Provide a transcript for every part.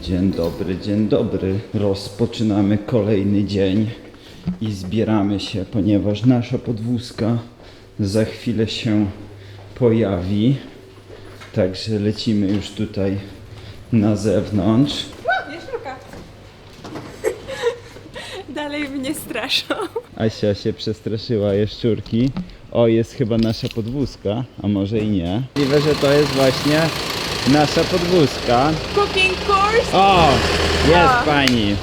Dzień dobry, dzień dobry. Rozpoczynamy kolejny dzień i zbieramy się, ponieważ nasza podwózka za chwilę się pojawi. Także lecimy już tutaj na zewnątrz. Jaszczurka. Dalej mnie straszą. Asia się przestraszyła jaszczurki. O, jest chyba nasza podwózka, a może i nie. Możliwe, że to jest właśnie nasza podwózka. Cooking course. O, jest pani.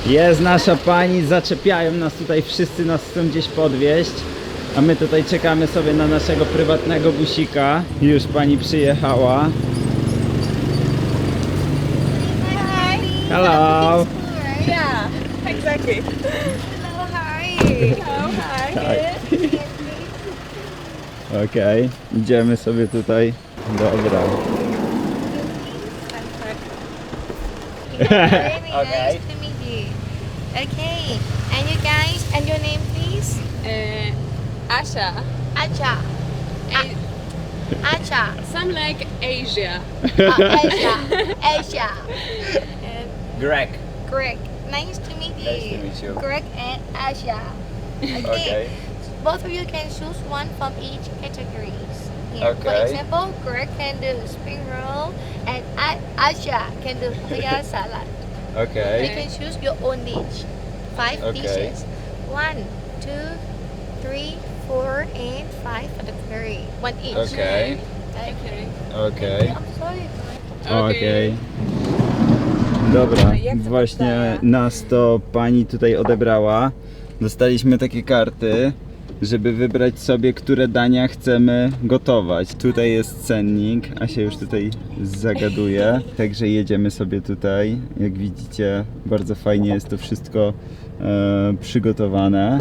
Jest nasza pani, zaczepiają nas tutaj, wszyscy nas chcą gdzieś podwieźć. A my tutaj czekamy sobie na naszego prywatnego busika. Już pani przyjechała. Hello. Yeah, exactly. Hello, hi. Oh, hi. Okej, idziemy sobie tutaj. Dobra. Very Okay. nice to meet you. Okay, and you guys, and your name, please? Asha. Acha. Acha. Some like Asia. Asia. Asia. Greg. Greg. Nice to meet you. Nice to meet you. Greg and Asia. Okay. Both of you can choose one from each categories. Here. For Okay. example, Greg can do spring roll, and Asia can do papaya salad. You Okej. can choose your own dish. 5 Okay. dishes. 1, 2, 3, 4, and 5 for the curry. 1 each. Okej. Okay. Okej. I'm sorry. Okej. Dobra, Jak to właśnie wygląda? nas to pani tutaj odebrała. Dostaliśmy takie karty, żeby wybrać sobie, które dania chcemy gotować. Tutaj jest cennik, a się już tutaj zagaduje. Także jedziemy sobie tutaj. Jak widzicie, bardzo fajnie jest to wszystko przygotowane.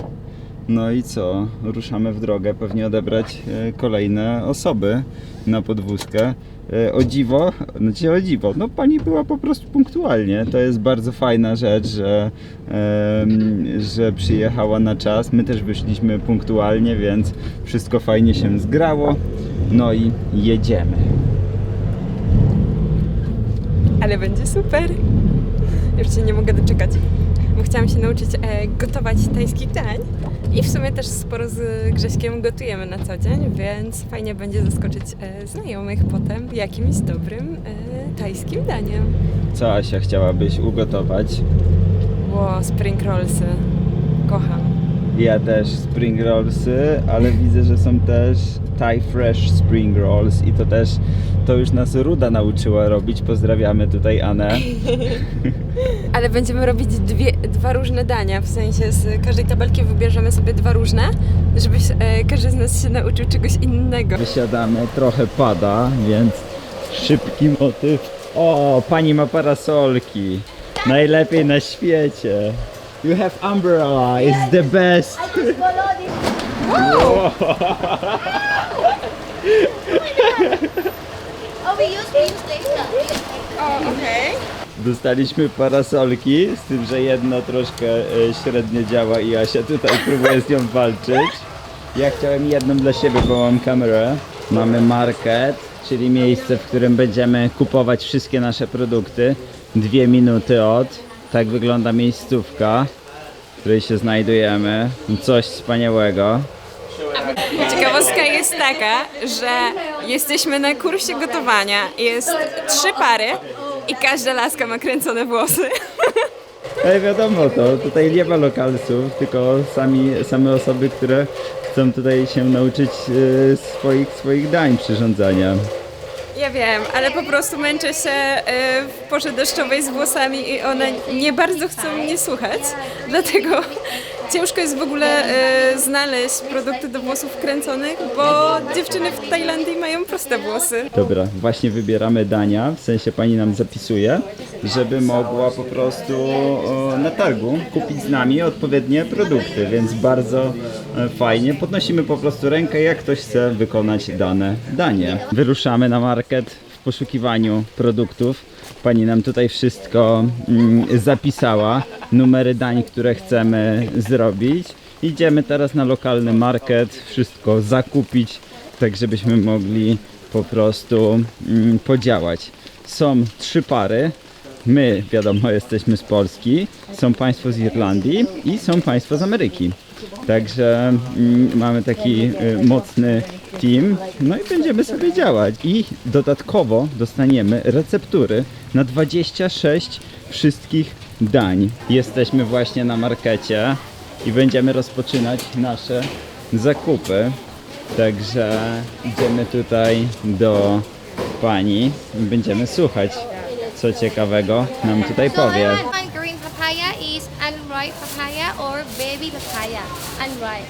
No i co? Ruszamy w drogę, pewnie odebrać kolejne osoby na podwózkę. O dziwo, no pani była po prostu punktualnie. To jest bardzo fajna rzecz, że przyjechała na czas. My też wyszliśmy punktualnie, więc wszystko fajnie się zgrało. No i jedziemy. Ale będzie super. Już się nie mogę doczekać, bo chciałam się nauczyć gotować tajskich dań. I w sumie też sporo z Grześkiem gotujemy na co dzień, więc fajnie będzie zaskoczyć znajomych potem jakimś dobrym tajskim daniem. Co, Asia, chciałabyś ugotować? Ło, spring rollsy. Kocham. Ja też spring rollsy, ale widzę, że są też Thai Fresh Spring Rolls i to już nas Ruda nauczyła robić. Pozdrawiamy tutaj Anę. Ale będziemy robić dwa różne dania, w sensie z każdej tabelki wybierzemy sobie 2 różne, żeby każdy z nas się nauczył czegoś innego. Wysiadamy, trochę pada, więc szybki motyw. O, pani ma parasolki. Najlepiej na świecie. You have umbrella, it's the best. I just follow this. Oh, we use beans later. O, okej. Dostaliśmy parasolki, z tym, że jedno troszkę średnio działa i Asia tutaj próbuje z nią walczyć. Ja chciałem jedną dla siebie, bo mam kamerę. Mamy market, czyli miejsce, w którym będziemy kupować wszystkie nasze produkty. 2 minuty od. Tak wygląda miejscówka, w której się znajdujemy. Coś wspaniałego. Ciekawostka jest taka, że jesteśmy na kursie gotowania. Jest 3 pary i każda laska ma kręcone włosy. Ale wiadomo to, tutaj nie ma lokalsów, tylko same osoby, które chcą tutaj się nauczyć swoich dań przyrządzania. Ja wiem, ale po prostu męczę się w porze deszczowej z włosami i one nie bardzo chcą mnie słuchać, dlatego ciężko jest w ogóle znaleźć produkty do włosów kręconych, bo dziewczyny w Tajlandii mają proste włosy. Dobra, właśnie wybieramy dania, w sensie pani nam zapisuje, żeby mogła po prostu na targu kupić z nami odpowiednie produkty, więc bardzo fajnie. Podnosimy po prostu rękę, jak ktoś chce wykonać dane danie. Wyruszamy na market w poszukiwaniu produktów. Pani nam tutaj wszystko zapisała, numery dań, które chcemy zrobić. Idziemy teraz na lokalny market, wszystko zakupić, tak żebyśmy mogli po prostu podziałać. Są 3 pary. My, wiadomo, jesteśmy z Polski, są państwo z Irlandii i są państwo z Ameryki. Także mamy taki mocny team, no i będziemy sobie działać. I dodatkowo dostaniemy receptury na 26 wszystkich dań. Jesteśmy właśnie na markecie i będziemy rozpoczynać nasze zakupy. Także idziemy tutaj do pani i będziemy słuchać, co ciekawego nam tutaj powie. One green papaya is unripe papaya or baby papaya. Unripe.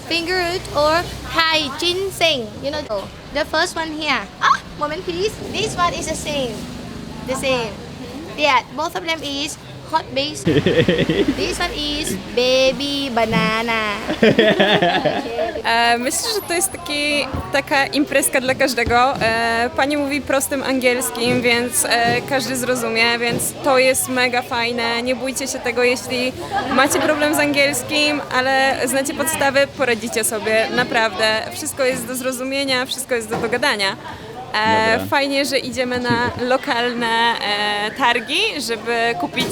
Finger root or Thai ginseng. You know the first one here. Ah, moment please. This one is the same. The same. Yeah, both of them is hot basil. This one is baby banana. Myślę, że to jest taka imprezka dla każdego. Pani mówi prostym angielskim, więc każdy zrozumie, więc to jest mega fajne. Nie bójcie się tego, jeśli macie problem z angielskim, ale znacie podstawy, poradzicie sobie, naprawdę. Wszystko jest do zrozumienia, wszystko jest do dogadania. Dobra. Fajnie, że idziemy na lokalne targi, żeby kupić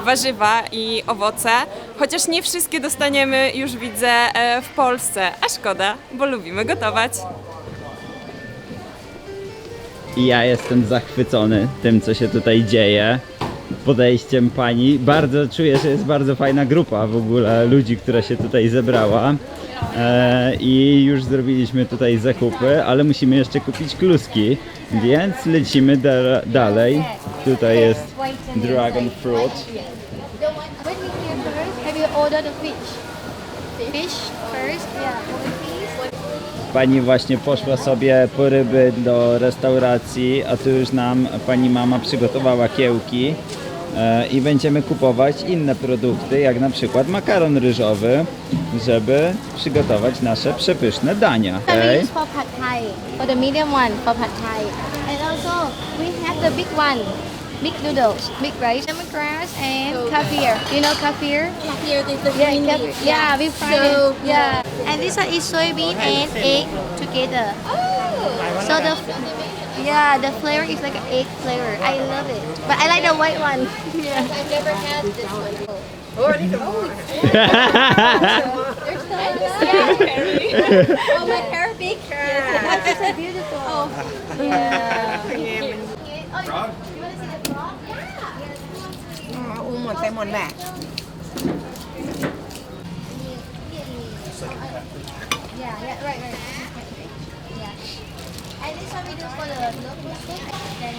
warzywa i owoce, chociaż nie wszystkie dostaniemy, już widzę, w Polsce, a szkoda, bo lubimy gotować. I ja jestem zachwycony tym, co się tutaj dzieje, podejściem pani. Bardzo czuję, że jest bardzo fajna grupa w ogóle ludzi, która się tutaj zebrała. I już zrobiliśmy tutaj zakupy, ale musimy jeszcze kupić kluski, więc lecimy dalej. Tutaj jest dragon fruit. The one wait me here first. Have you ordered the fish? Fish first. Yeah. Please. Pani właśnie poszła sobie po ryby do restauracji, a tu już nam pani mama przygotowała kiełki i będziemy kupować inne produkty, jak na przykład makaron ryżowy, żeby przygotować nasze przepyszne dania. Okay. For pad thai, for the medium one for pad thai, and also we have the big one, big noodles, big rice, lemongrass, and kaffir. You know kaffir? Here, the Yeah, green kaffir. leaf. Yeah, we fried So, it. Yeah, and this one is soybean and egg together. So the flavor is like an egg flavor. I love it, but I like the white one. Yeah. I've never had this one. Oh, my hair big. That's so beautiful. Oh, yeah. Oh, you want to see the frog? Yeah. หมดไปหมดแหละ Yeah, right. Yeah. And this one we do for the local soup. Then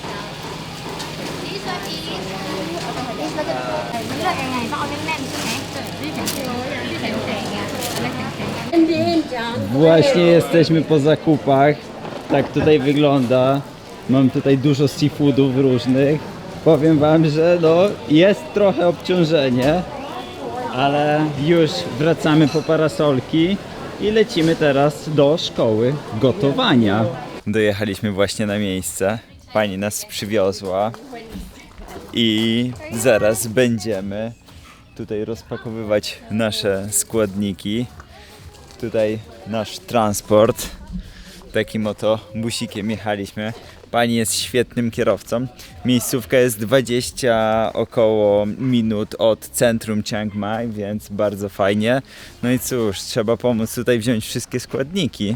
this one is this like a เลือกยังไงต้องเอาแน่นๆใช่ไหมที่แข็งๆอ่ะอะไรแข็งๆ Właśnie jesteśmy po zakupach. Tak tutaj wygląda. Mam tutaj dużo seafoodów różnych. Powiem wam, że no, jest trochę obciążenie, ale już wracamy po parasolki i lecimy teraz do szkoły gotowania. Dojechaliśmy właśnie na miejsce. Pani nas przywiozła i zaraz będziemy tutaj rozpakowywać nasze składniki. Tutaj nasz transport. Takim oto busikiem jechaliśmy. Pani jest świetnym kierowcą. Miejscówka jest 20 około minut od centrum Chiang Mai, więc bardzo fajnie. No i cóż, trzeba pomóc tutaj wziąć wszystkie składniki.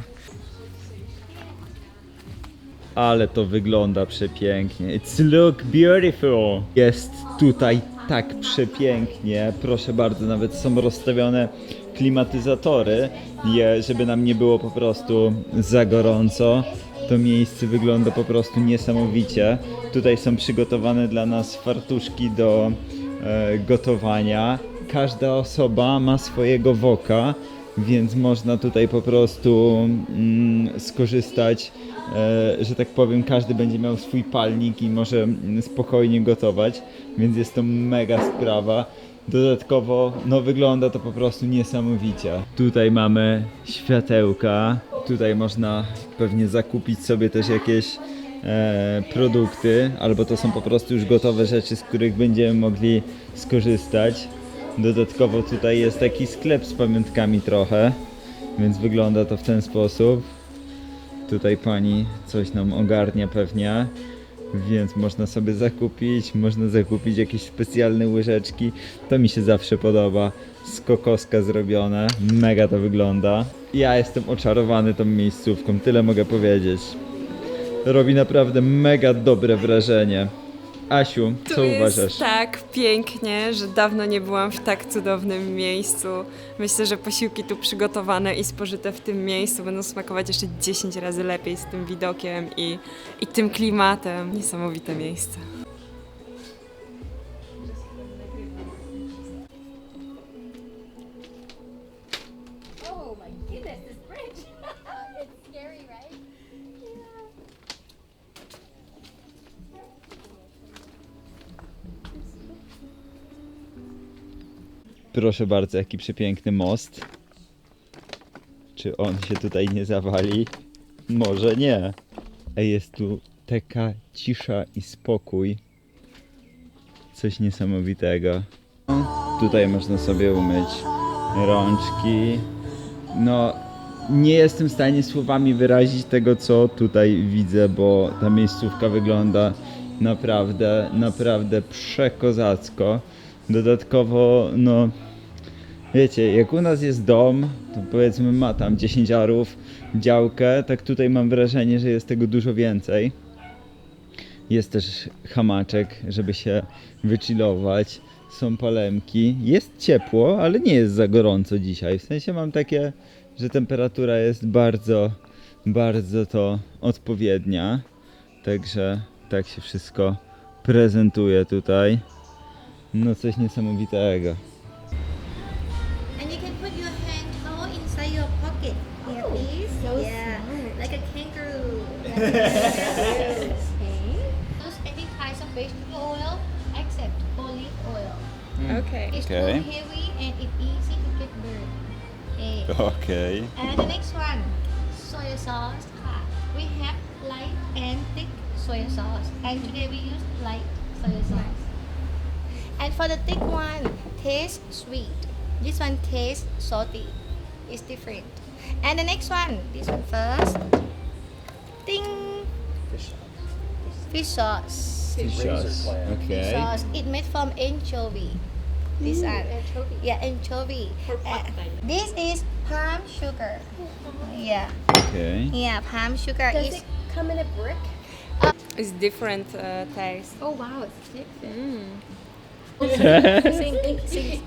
Ale to wygląda przepięknie. It's look beautiful. Jest tutaj tak przepięknie. Proszę bardzo, nawet są rozstawione klimatyzatory, żeby nam nie było po prostu za gorąco. To miejsce wygląda po prostu niesamowicie. Tutaj są przygotowane dla nas fartuszki do gotowania. Każda osoba ma swojego woka, więc można tutaj po prostu skorzystać, że tak powiem, każdy będzie miał swój palnik i może spokojnie gotować, więc jest to mega sprawa. Dodatkowo no wygląda to po prostu niesamowicie. Tutaj mamy światełka, tutaj można pewnie zakupić sobie też jakieś produkty, albo to są po prostu już gotowe rzeczy, z których będziemy mogli skorzystać. Dodatkowo tutaj jest taki sklep z pamiątkami trochę, więc wygląda to w ten sposób. Tutaj pani coś nam ogarnia pewnie, więc można sobie można zakupić jakieś specjalne łyżeczki. To mi się zawsze podoba. Z kokoska zrobione, mega to wygląda. Ja jestem oczarowany tą miejscówką, tyle mogę powiedzieć. Robi naprawdę mega dobre wrażenie. Asiu, co Tu uważasz? jest tak pięknie, że dawno nie byłam w tak cudownym miejscu. Myślę, że posiłki tu przygotowane i spożyte w tym miejscu będą smakować jeszcze 10 razy lepiej z tym widokiem i tym klimatem. Niesamowite miejsce. Oh my goodness, this bridge. It's scary, right? Proszę bardzo, jaki przepiękny most. Czy on się tutaj nie zawali? Może nie. Ej, jest tu taka cisza i spokój. Coś niesamowitego. Tutaj można sobie umyć rączki. No, nie jestem w stanie słowami wyrazić tego, co tutaj widzę, bo ta miejscówka wygląda naprawdę, naprawdę przekozacko. Dodatkowo, no, wiecie, jak u nas jest dom, to powiedzmy ma tam 10 arów, działkę, tak tutaj mam wrażenie, że jest tego dużo więcej. Jest też hamaczek, żeby się wychillować, są palemki, jest ciepło, ale nie jest za gorąco dzisiaj, w sensie mam takie, że temperatura jest bardzo, bardzo to odpowiednia, także tak się wszystko prezentuje tutaj. No coś niesamowitego. And you can put your hand towel inside your pocket. Here, please. Yeah, like a kangaroo. Okay. Use any kinds of vegetable oil except olive oil. Okej. It's Okay. too heavy and it's easy to get burned. Okay. Okej. And the next one, soy sauce. We have light and thick soy sauce. And today we use light soy sauce. And for the thick one, taste sweet. This one tastes salty. It's different. And the next one, this one first. Ding. Fish sauce. Fish Okej. sauce. It made from anchovy. This one. Anchovy. Yeah, anchovy. This is palm sugar. Yeah. Okej. Yeah, palm sugar Does is it come in a brick? It's different taste. Oh wow, it's thick.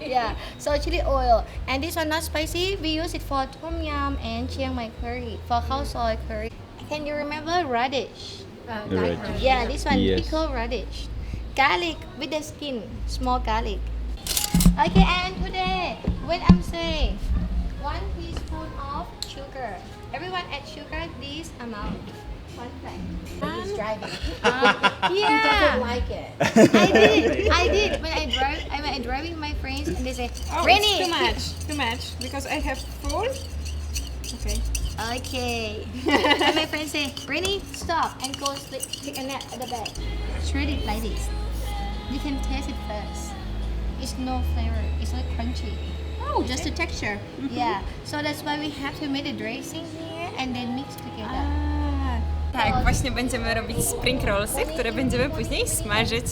yeah. So chili oil, and this one not spicy. We use it for tom yum and Chiang Mai curry, for khao soi curry. Can you remember radish? Radish. Yeah, this one Yes. pickled radish, garlic with the skin, small garlic. Okay, and today when I'm saying 1 teaspoon of sugar, everyone add sugar this amount. One fact. He's driving. Yeah. Like it. I did. When I driving with my friends and they say, Oh, Rennie. it's too much, because I have full. Okay. Okay. And my friends say, Rennie, stop and go sleep. Take a nap at the back. Shred it like this. You can taste it first. It's no flavor. It's like crunchy. Oh, just the texture. Yeah. So that's why we have to make the dressing here and then mix together. Tak, właśnie będziemy robić spring rollsy, które będziemy później smażyć,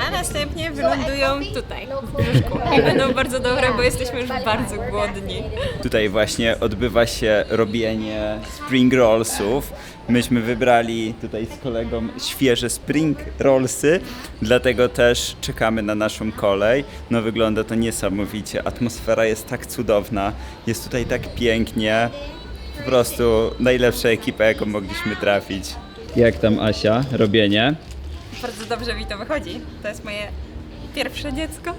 a następnie wylądują tutaj, w brzuszku. I będą bardzo dobre, bo jesteśmy już bardzo głodni. Tutaj właśnie odbywa się robienie spring rollsów. Myśmy wybrali tutaj z kolegą świeże spring rollsy, dlatego też czekamy na naszą kolej. No wygląda to niesamowicie, atmosfera jest tak cudowna, jest tutaj tak pięknie. Po prostu najlepsza ekipa, jaką mogliśmy trafić. Jak tam, Asia, robienie? Bardzo dobrze mi to wychodzi. To jest moje pierwsze dziecko.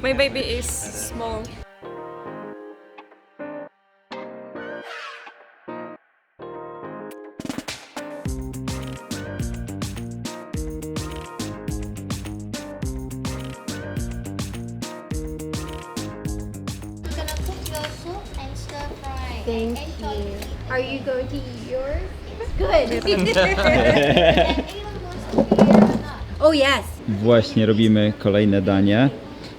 My baby is small. We're gonna cook your soup and stir fry. Thank And you. totally- Are you going to eat yours? Good. And anyone wants to beer or not? Oh yes. Właśnie robimy kolejne danie.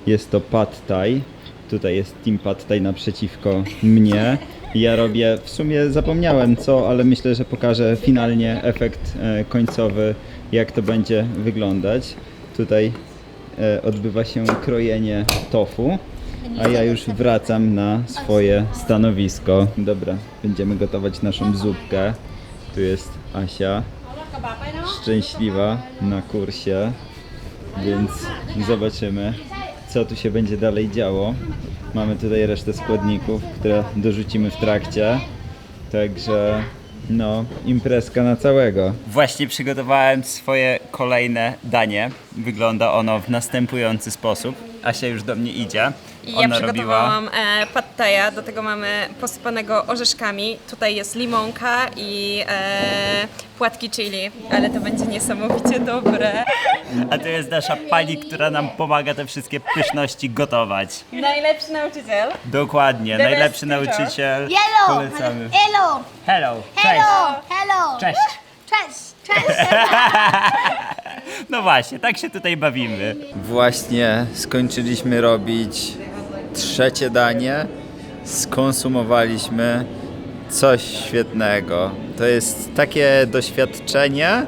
Jest to pad thai. Tutaj jest team pad thai naprzeciwko mnie. Ja robię, w sumie zapomniałem co, ale myślę, że pokażę finalnie efekt końcowy, jak to będzie wyglądać. Tutaj odbywa się krojenie tofu, a ja już wracam na swoje stanowisko. Dobra, będziemy gotować naszą zupkę. Tu jest Asia, szczęśliwa na kursie, więc zobaczymy, co tu się będzie dalej działo. Mamy tutaj resztę składników, które dorzucimy w trakcie, także no, imprezka na całego. Właśnie przygotowałem swoje kolejne danie. Wygląda ono w następujący sposób. Asia już do mnie idzie. I Ona ja przygotowałam pad thai'a, do tego mamy posypanego orzeszkami. Tutaj jest limonka i płatki chili, ale to będzie niesamowicie dobre. A to jest nasza pani, która nam pomaga te wszystkie pyszności gotować. Najlepszy nauczyciel. Dokładnie, The najlepszy best teacher. nauczyciel. Yellow. Polecamy. Hello. Hello, cześć. Hello. Hello. Cześć. Cześć. No właśnie, tak się tutaj bawimy. Właśnie skończyliśmy robić trzecie danie. Skonsumowaliśmy coś świetnego. To jest takie doświadczenie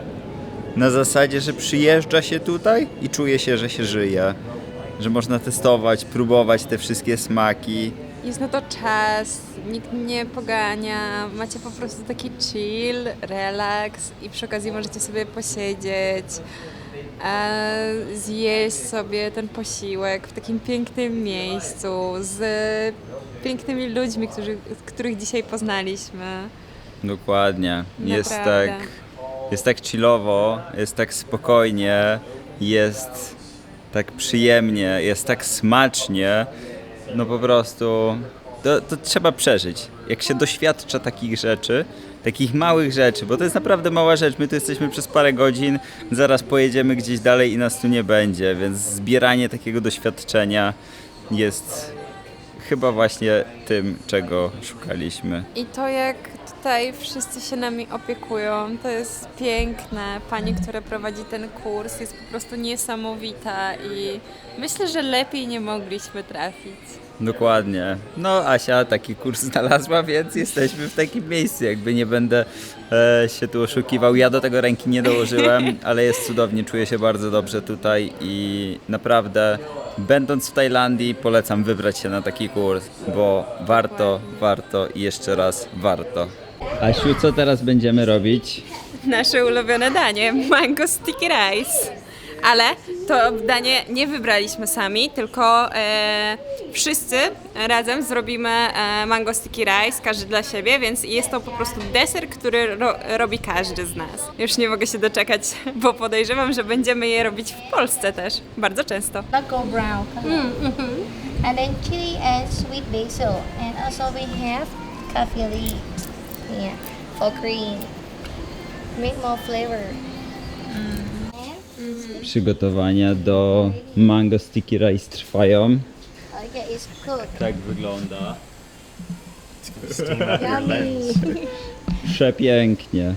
na zasadzie, że przyjeżdża się tutaj i czuje się, że się żyje. Że można testować, próbować te wszystkie smaki. Jest na to czas, nikt nie pogania, macie po prostu taki chill, relaks i przy okazji możecie sobie posiedzieć, zjeść sobie ten posiłek w takim pięknym miejscu z pięknymi ludźmi, których dzisiaj poznaliśmy. Dokładnie. Naprawdę. Jest tak chillowo, jest tak spokojnie, jest tak przyjemnie, jest tak smacznie. No po prostu to trzeba przeżyć. Jak się doświadcza takich rzeczy, takich małych rzeczy, bo to jest naprawdę mała rzecz. My tu jesteśmy przez parę godzin, zaraz pojedziemy gdzieś dalej i nas tu nie będzie, więc zbieranie takiego doświadczenia jest chyba właśnie tym, czego szukaliśmy. I to jak tutaj wszyscy się nami opiekują, to jest piękne. Pani, która prowadzi ten kurs, jest po prostu niesamowita i myślę, że lepiej nie mogliśmy trafić. Dokładnie. No Asia taki kurs znalazła, więc jesteśmy w takim miejscu. Jakby nie będę się tu oszukiwał. Ja do tego ręki nie dołożyłem, ale jest cudownie. Czuję się bardzo dobrze tutaj i naprawdę będąc w Tajlandii polecam wybrać się na taki kurs, bo warto i jeszcze raz warto. Asiu, co teraz będziemy robić? Nasze ulubione danie, mango sticky rice. Ale to danie nie wybraliśmy sami, tylko wszyscy razem zrobimy mango sticky rice, każdy dla siebie, więc jest to po prostu deser, który robi każdy z nas. Już nie mogę się doczekać, bo podejrzewam, że będziemy je robić w Polsce też, bardzo często. Mango brown color. And then chili and sweet basil. And also we have coffee leaves here for green. Make more flavor. Przygotowania do mango sticky rice trwają. Okay, it's cooked. Tak wygląda. Yummy. Przepięknie.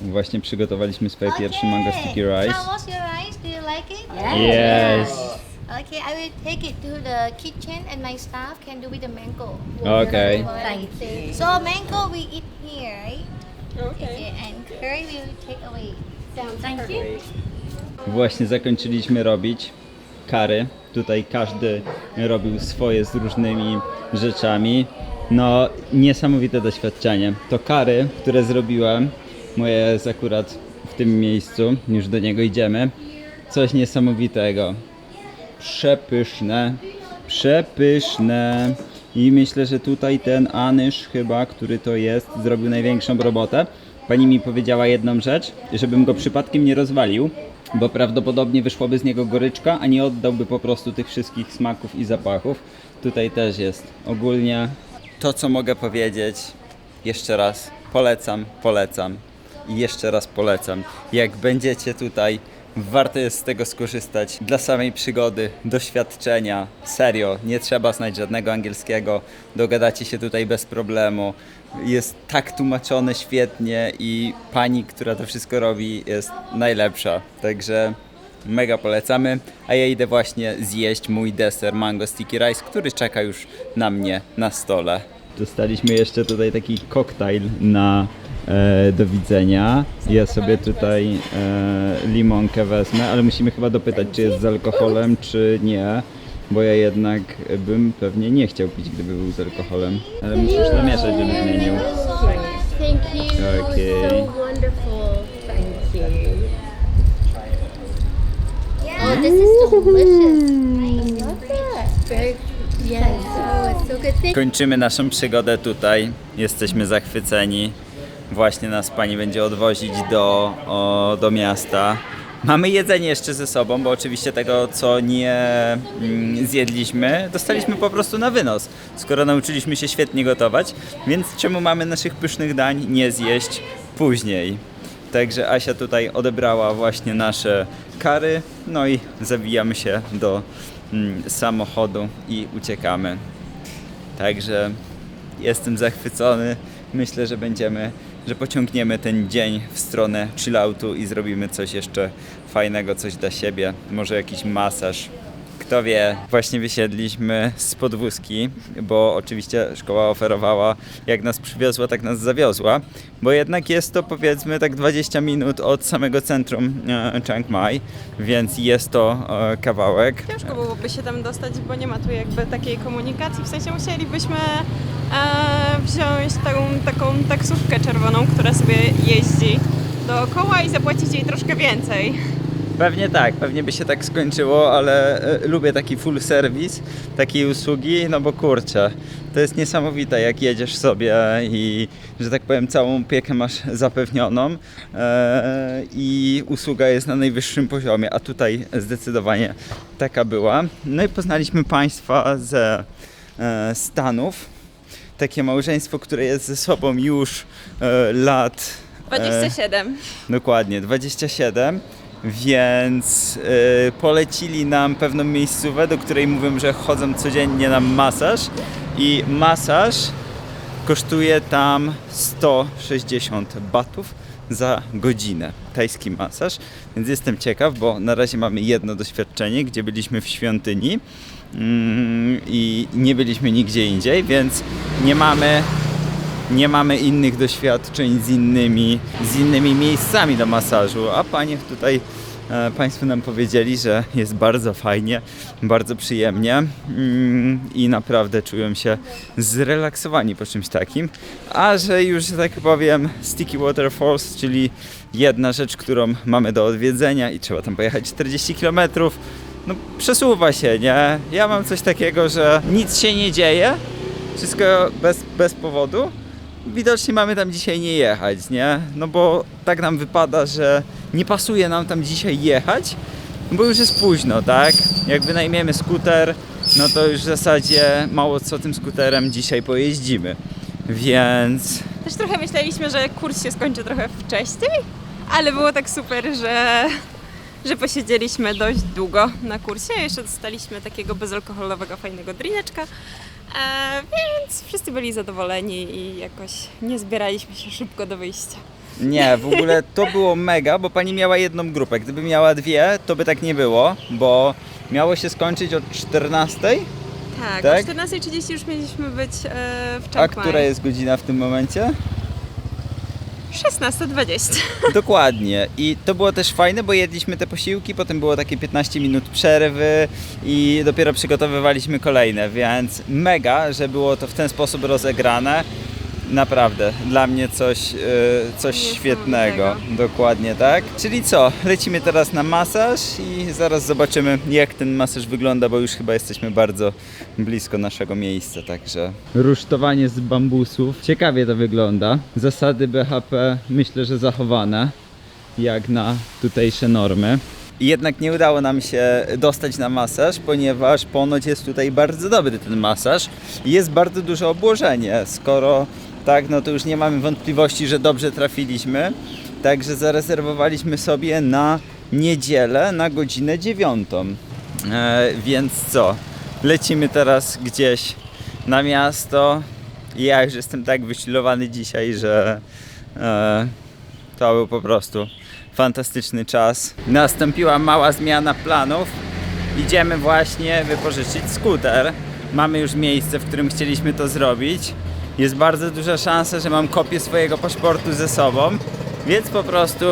Właśnie przygotowaliśmy swoje pierwsze mango sticky rice. Now what's your rice? Do you like it? Yes. Okay, I will take it to the kitchen and my staff can do with the mango. Okay. So mango we eat here, right? Okay. And curry we will take away. Thank you. Właśnie zakończyliśmy robić curry. Tutaj każdy robił swoje z różnymi rzeczami. No, niesamowite doświadczenie. To curry, które zrobiłem, moje jest akurat w tym miejscu, już do niego idziemy. Coś niesamowitego. Przepyszne. Przepyszne. I myślę, że tutaj ten Anysz chyba, który to jest, zrobił największą robotę. Pani mi powiedziała jedną rzecz, żebym go przypadkiem nie rozwalił, bo prawdopodobnie wyszłaby z niego goryczka, a nie oddałby po prostu tych wszystkich smaków i zapachów. Tutaj też jest. Ogólnie to, co mogę powiedzieć, jeszcze raz polecam i jeszcze raz polecam. Jak będziecie tutaj, warto jest z tego skorzystać dla samej przygody, doświadczenia. Serio, nie trzeba znać żadnego angielskiego, dogadacie się tutaj bez problemu. Jest tak tłumaczone świetnie i pani, która to wszystko robi, jest najlepsza. Także mega polecamy, a ja idę właśnie zjeść mój deser mango sticky rice, który czeka już na mnie na stole. Dostaliśmy jeszcze tutaj taki koktajl na do widzenia. Ja sobie tutaj limonkę wezmę, ale musimy chyba dopytać, czy jest z alkoholem, czy nie. Bo ja jednak bym pewnie nie chciał pić, gdyby był z alkoholem. Ale musisz namieszać, żebym zmienił. Thank you. Okay. So wonderful. Thank you. Oh, this is delicious. I love that. Very, yes. Oh, it's so good. Kończymy naszą przygodę tutaj. Jesteśmy zachwyceni. Właśnie nas pani będzie odwozić do miasta. Mamy jedzenie jeszcze ze sobą, bo oczywiście tego, co nie zjedliśmy, dostaliśmy po prostu na wynos, skoro nauczyliśmy się świetnie gotować, więc czemu mamy naszych pysznych dań nie zjeść później? Także Asia tutaj odebrała właśnie nasze kary, no i zawijamy się do samochodu i uciekamy. Także jestem zachwycony, myślę, że pociągniemy ten dzień w stronę chilloutu i zrobimy coś jeszcze fajnego, coś dla siebie, może jakiś masaż. Kto wie, właśnie wysiedliśmy z podwózki, bo oczywiście szkoła oferowała, jak nas przywiozła, tak nas zawiozła, bo jednak jest to powiedzmy tak 20 minut od samego centrum Chiang Mai, więc jest to kawałek. Ciężko byłoby się tam dostać, bo nie ma tu jakby takiej komunikacji, w sensie musielibyśmy wziąć taką taksówkę czerwoną, która sobie jeździ dookoła i zapłacić jej troszkę więcej. Pewnie tak, pewnie by się tak skończyło, ale lubię taki full service, takiej usługi, no bo kurczę, to jest niesamowite, jak jedziesz sobie i, że tak powiem, całą opiekę masz zapewnioną i usługa jest na najwyższym poziomie, a tutaj zdecydowanie taka była. No i poznaliśmy państwa ze Stanów, takie małżeństwo, które jest ze sobą już lat... 27. Dokładnie, 27. Więc polecili nam pewną miejscówkę, do której mówią, że chodzą codziennie na masaż i masaż kosztuje tam 160 batów za godzinę, tajski masaż, więc jestem ciekaw, bo na razie mamy jedno doświadczenie, gdzie byliśmy w świątyni i nie byliśmy nigdzie indziej, więc nie mamy innych doświadczeń z innymi miejscami do masażu, a panie tutaj Państwo nam powiedzieli, że jest bardzo fajnie, bardzo przyjemnie i naprawdę czują się zrelaksowani po czymś takim, a że już, że tak powiem, Sticky Waterfalls, czyli jedna rzecz, którą mamy do odwiedzenia i trzeba tam pojechać 40 km, no przesuwa się, nie? Ja mam coś takiego, że nic się nie dzieje, wszystko bez powodu. Widocznie mamy tam dzisiaj nie jechać, nie? No bo tak nam wypada, że nie pasuje nam tam dzisiaj jechać, bo już jest późno, tak? Jak wynajmiemy skuter, no to już w zasadzie mało co tym skuterem dzisiaj pojeździmy, więc... Też trochę myśleliśmy, że kurs się skończy trochę wcześniej, ale było tak super, że posiedzieliśmy dość długo na kursie. Jeszcze dostaliśmy takiego bezalkoholowego, fajnego drineczka, więc wszyscy byli zadowoleni i jakoś nie zbieraliśmy się szybko do wyjścia. Nie, w ogóle to było mega, bo pani miała jedną grupę. Gdyby miała dwie, to by tak nie było, bo miało się skończyć o 14:00. Tak, o 14:30 już mieliśmy być w Chiang Mai. A która jest godzina w tym momencie? 16:20. Dokładnie. I to było też fajne, bo jedliśmy te posiłki, potem było takie 15 minut przerwy i dopiero przygotowywaliśmy kolejne, więc mega, że było to w ten sposób rozegrane. Naprawdę, dla mnie coś świetnego. Dokładnie tak. Czyli co? Lecimy teraz na masaż i zaraz zobaczymy, jak ten masaż wygląda, bo już chyba jesteśmy bardzo blisko naszego miejsca, także... Rusztowanie z bambusów. Ciekawie to wygląda. Zasady BHP myślę, że zachowane, jak na tutejsze normy. Jednak nie udało nam się dostać na masaż, ponieważ ponoć jest tutaj bardzo dobry ten masaż i jest bardzo duże obłożenie. Skoro tak, no to już nie mamy wątpliwości, że dobrze trafiliśmy. Także zarezerwowaliśmy sobie na niedzielę na godzinę 9:00. Więc co? Lecimy teraz gdzieś na miasto. Ja już jestem tak wychillowany dzisiaj, że to był po prostu fantastyczny czas. Nastąpiła mała zmiana planów. Idziemy właśnie wypożyczyć skuter. Mamy już miejsce, w którym chcieliśmy to zrobić. jest bardzo duża szansa, że mam kopię swojego paszportu ze sobą, więc po prostu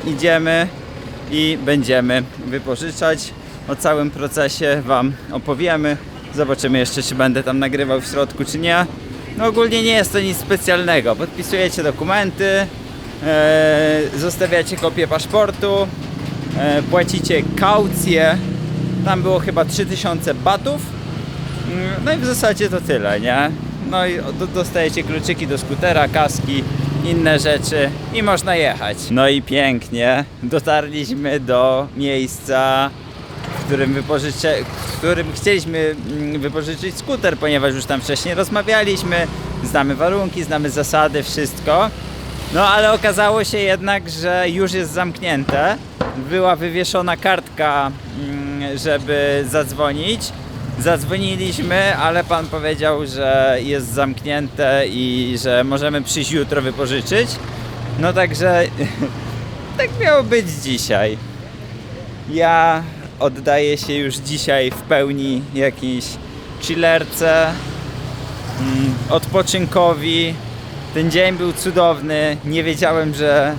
idziemy i będziemy wypożyczać. O całym procesie Wam opowiemy. Zobaczymy jeszcze, czy będę tam nagrywał w środku, czy nie. No ogólnie nie jest to nic specjalnego. Podpisujecie dokumenty, zostawiacie kopię paszportu, płacicie kaucję. Tam było chyba 3000 batów. No i w zasadzie to tyle, nie? No i dostajecie kluczyki do skutera, kaski, inne rzeczy i można jechać. No i pięknie dotarliśmy do miejsca, w którym chcieliśmy wypożyczyć skuter, ponieważ już tam wcześniej rozmawialiśmy, znamy warunki, znamy zasady, wszystko. No ale okazało się jednak, że już jest zamknięte. Była wywieszona kartka, żeby zadzwonić. Zadzwoniliśmy, ale pan powiedział, że jest zamknięte i że możemy przyjść jutro wypożyczyć. No także tak miało być dzisiaj. Ja oddaję się już dzisiaj w pełni jakiejś chillerce, odpoczynkowi. Ten dzień był cudowny. Nie wiedziałem, że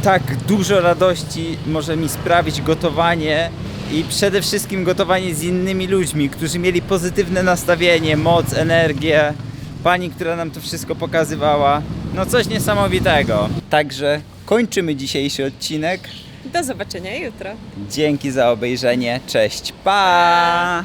tak dużo radości może mi sprawić gotowanie i przede wszystkim gotowanie z innymi ludźmi, którzy mieli pozytywne nastawienie, moc, energię. Pani, która nam to wszystko pokazywała. No coś niesamowitego. Także kończymy dzisiejszy odcinek. Do zobaczenia jutro. Dzięki za obejrzenie. Cześć, pa!